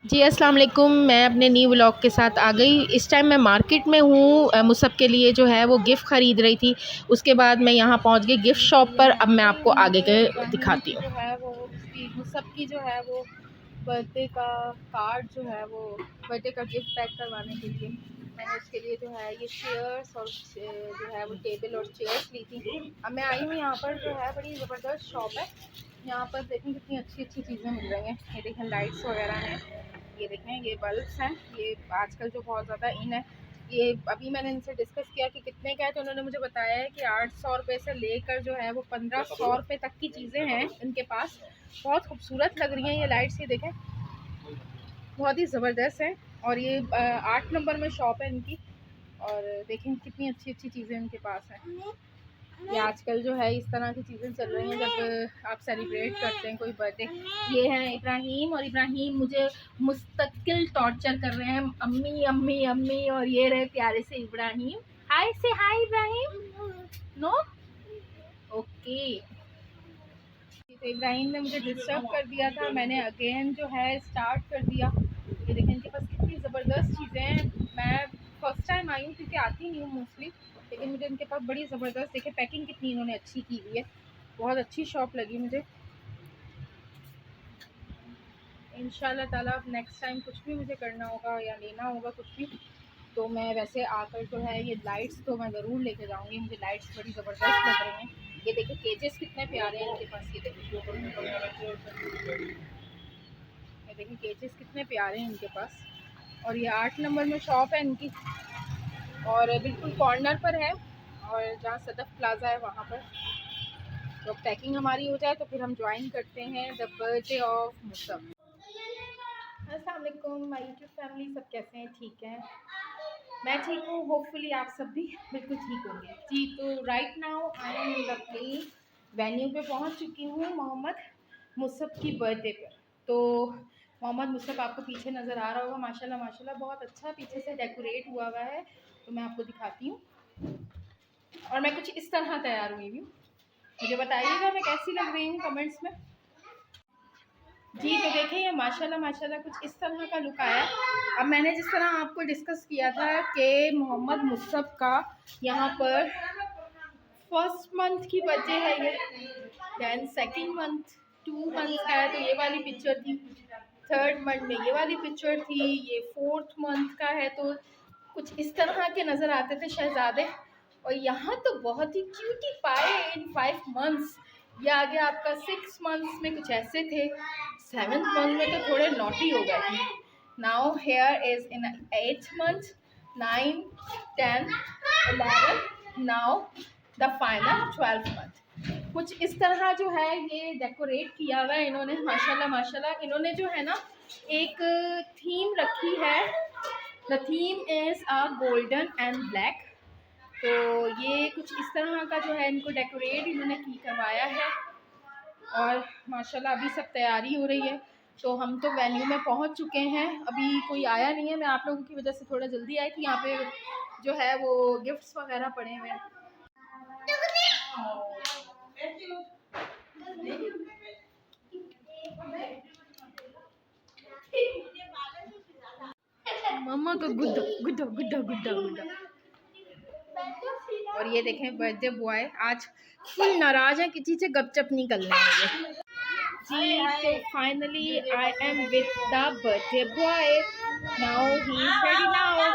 जी, अस्सलाम वालेकुम। मैं अपने न्यू व्लॉग के साथ आ गई। इस टाइम मैं मार्केट में हूँ। मुसब के लिए जो है वो गिफ़्ट ख़रीद रही थी। उसके बाद मैं यहाँ पहुँच गई गिफ़्ट शॉप पर। अब मैं आपको आगे के दिखाती हूँ। जो है वो उसकी मुसब की जो है वो बर्थडे का कार्ड जो है वो बर्थडे का गिफ्ट पैक करवाने के लिए मैंने उसके लिए जो है ये चेयर्स और जो है वो टेबल और चेयर्स ली थी। अब मैं आई हूँ यहाँ पर जो है बड़ी ज़बरदस्त शॉप है। यहाँ पर देखें कितनी अच्छी अच्छी चीज़ें मिल रही हैं। ये देखें लाइट्स वगैरह हैं, ये देखें ये बल्ब्स हैं, ये आजकल जो बहुत ज़्यादा इन है। ये अभी मैंने इनसे डिस्कस किया कि कितने का है, तो उन्होंने मुझे बताया है कि 800 रुपये से लेकर जो है वो 1500 रुपये तक की चीज़ें हैं इनके पास। बहुत खूबसूरत लग रही हैं ये लाइट्स, ये देखें बहुत ही ज़बरदस्त है। और ये 8 नंबर में शॉप है इनकी। और देखें कितनी अच्छी अच्छी चीज़ें इनके पास हैं। ये आजकल जो है इस तरह की चीज़ें चल रही हैं जब आप सेलिब्रेट करते हैं कोई बर्थडे। ये हैं इब्राहिम, और इब्राहिम मुझे मुस्तकिल टॉर्चर कर रहे हैं, अम्मी अम्मी अम्मी। और ये रहे प्यारे से इब्राहिम। हाय से हाय इब्राहिम। No okay. तो इब्राहिम ने मुझे डिस्टर्ब कर दिया था, मैंने अगेन जो है स्टार्ट कर दिया। ये देखें इनके पास कितनी ज़बरदस्त चीज़ें हैं। मैं फर्स्ट टाइम आई हूँ क्योंकि आती नहीं हूँ मोस्टली, लेकिन मुझे इनके पास बड़ी ज़बरदस्त देखे पैकिंग कितनी इन्होंने अच्छी की हुई है। बहुत अच्छी शॉप लगी मुझे। इंशाल्लाह ताला अब नेक्स्ट टाइम कुछ भी मुझे करना होगा या लेना होगा कुछ भी, तो मैं वैसे आकर जो है ये लाइट्स तो मैं ज़रूर लेके जाऊँगी। मुझे लाइट्स बड़ी ज़बरदस्त लग रही हैं। ये देखिए केजेस कितने प्यारे हैं इनके पास। ये देखिए केजेस कितने प्यारे हैं इनके पास। और ये 8 नंबर में शॉप है इनकी, और बिल्कुल कॉर्नर पर है, और जहाँ सदफ प्लाज़ा है वहाँ पर। तो पैकिंग हमारी हो जाए तो फिर हम ज्वाइन करते हैं द बर्थडे ऑफ मुसब। अस्सलाम वालेकुम माय यूट्यूब फैमिली, सब कैसे हैं? ठीक हैं? मैं ठीक हूँ, होपफुली आप सब भी बिल्कुल ठीक होंगे। जी, तो right now I am in the place, venue पे पहुँच चुकी हूँ मोहम्मद मुसब की बर्थडे पर। तो मोहम्मद मुसब आपको पीछे नज़र आ रहा होगा, माशाल्लाह माशाल्लाह बहुत अच्छा पीछे से डेकोरेट हुआ हुआ है। तो मैं आपको दिखाती हूँ। और मैं कुछ इस तरह तैयार हुई हूँ, मुझे बताइएगा मैं कैसी लग रही हूँ कमेंट्स में। जी, तो देखिए ये माशाल्लाह माशाल्लाह कुछ इस तरह का लुक आया। अब मैंने जिस तरह आपको डिस्कस किया था कि मोहम्मद मुसब का यहाँ पर फर्स्ट मंथ की बर्थडे है ये, दैन सेकंड मंथ 2 मंथ का है, तो ये वाली पिक्चर थी। थर्ड मंथ में ये वाली पिक्चर थी। ये फोर्थ मंथ का है, तो कुछ इस तरह के नज़र आते थे शहजादे। और यहाँ तो बहुत ही क्यूटी पाए इन 5 मंथ्स। ये आगे आपका 6 मंथ्स में कुछ ऐसे थे, 7th मंथ में तो थोड़े नॉटी हो गए थे। Now here is in 8th month, 9, 10, 11, now the final 12th month. कुछ इस तरह जो है ये डेकोरेट किया हुआ है इन्होंने, माशाल्लाह माशाल्लाह। इन्होंने जो है ना एक थीम रखी है, the theme is a golden and black. तो ये कुछ इस तरह का जो है इनको डेकोरेट इन्होंने करवाया है। और माशाल्लाह अभी सब तैयारी हो रही है। तो हम तो वेन्यू में पहुंच चुके हैं, अभी कोई आया नहीं है। मैं आप लोगों की वजह से थोड़ा जल्दी आई थी। यहाँ पे जो है वो गिफ्ट्स वगैरह पड़े हुए हैं। मम्मा का गुड्डा गुड्डा गुड्डा गुड्डा गुड्डा। और ये देखें बर्थडे बॉय आज फुल नाराज है, किसी से गपचप नहीं करना है। जी, तो finally I am with the birthday boy, now he is ready now.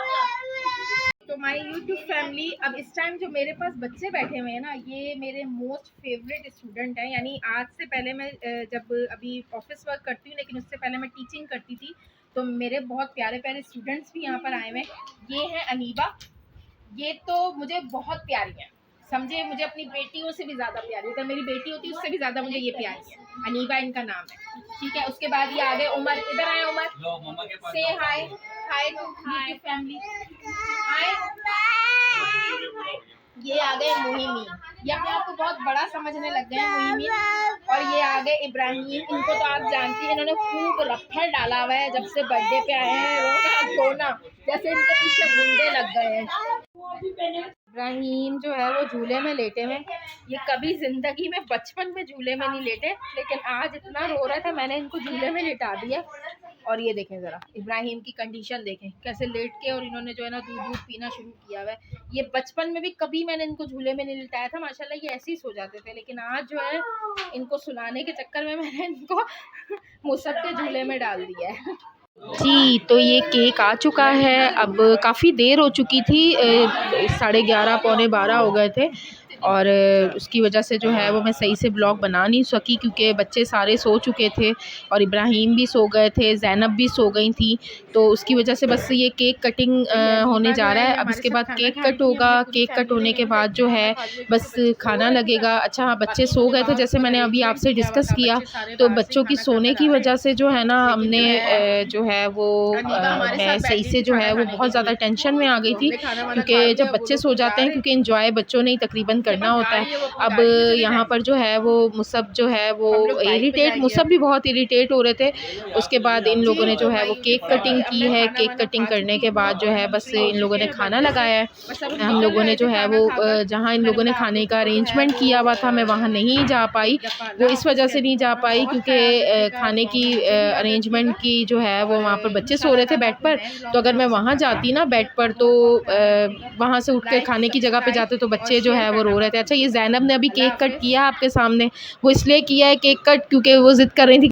तो माय यूट्यूब फैमिली, अब इस टाइम जो मेरे पास बच्चे बैठे हुए हैं ना, ये मेरे मोस्ट फेवरेट स्टूडेंट हैं। यानी आज से पहले मैं जब अभी ऑफिस वर्क करती हूँ, लेकिन उससे पहले मैं टीचिंग करती थी, तो मेरे बहुत प्यारे प्यारे स्टूडेंट्स भी यहाँ पर आए हुए हैं। ये है अनीबा, ये तो मुझे बहुत प्यारी है, समझे, मुझे अपनी बेटियों से भी ज़्यादा प्यारी है। अगर मेरी बेटी होती उससे भी ज़्यादा मुझे ये प्यारी है। अनीबा इनका नाम है, ठीक है। उसके बाद ये आ गए उमर, इधर आए उमर, से हाय हाय टू यूट्यूब फैमिली, हाय। ये आ गए मुहिमी, ये अपने आप को बहुत बड़ा समझने लग गए हैं मुहिमी। और ये आ गए इब्राहिम, इनको तो आप जानती हैं इन्होंने खूब रफ्फड़ डाला हुआ है जब से बर्थडे पे आए हैं, रोना धोना जैसे इनके पीछे गुंडे लग गए हैं। इब्राहिम जो है वो झूले में लेटे हुए, ये कभी ज़िंदगी में बचपन में झूले में नहीं लेटे, लेकिन आज इतना रो रहा था मैंने इनको झूले में लेटा दिया। और ये देखें ज़रा इब्राहिम की कंडीशन देखें, कैसे लेट के और इन्होंने जो है ना दूध पीना शुरू किया हुआ है। ये बचपन में भी कभी मैंने इनको झूले में नहीं लिटाया था, माशाल्लाह ये ऐसे ही सो जाते थे, लेकिन आज जो है इनको सुलाने के चक्कर में मैंने इनको मुसब के झूले में डाल दिया है। जी, तो ये केक आ चुका है। अब काफ़ी देर हो चुकी थी, 11:30 पौने 12 हो गए थे और उसकी वजह से जो है वो मैं सही से ब्लॉग बना नहीं सकी, क्योंकि बच्चे सारे सो चुके थे और इब्राहिम भी सो गए थे, ज़ैनब भी सो गई थी। तो उसकी वजह से बस ये केक कटिंग होने जा रहा है। अब इसके बाद केक कट होगा। केक कट होने के बाद जो है बस खाना लगेगा। अच्छा हाँ, बच्चे सो गए थे जैसे मैंने अभी आपसे डिस्कस किया, तो बच्चों की सोने की वजह से जो है ना हमने जो है वो मैं सही से जो है वो बहुत ज़्यादा टेंशन में आ गई थी, क्योंकि जब बच्चे सो जाते हैं, क्योंकि एंजॉय बच्चों ने तकरीबन करना होता है। अब यहाँ पर जो है वो मुसब जो है वो मुसब भी बहुत इरिटेट हो रहे थे। उसके बाद इन लोगों ने जो है वो केक कटिंग की है। केक कटिंग करने के बाद जो है बस इन लोगों ने खाना लगाया है। हम लोगों ने जो है वो जहाँ इन लोगों ने खाने का अरेंजमेंट किया हुआ था, मैं वहाँ नहीं जा पाई। वो इस वजह से नहीं जा पाई क्योंकि खाने की अरेंजमेंट की जो है वो वहाँ पर बच्चे सो रहे थे बेड पर। तो अगर मैं वहाँ जाती ना बेड पर, तो वहाँ से उठ के खाने की जगह पे जाते तो बच्चे जो है वो रो रहे थे। अच्छा, ये ज़ैनब ने अभी केक कट किया आपके सामने। वो इसलिए किया है केक कट क्योंकि वो ज़िद कर रही थी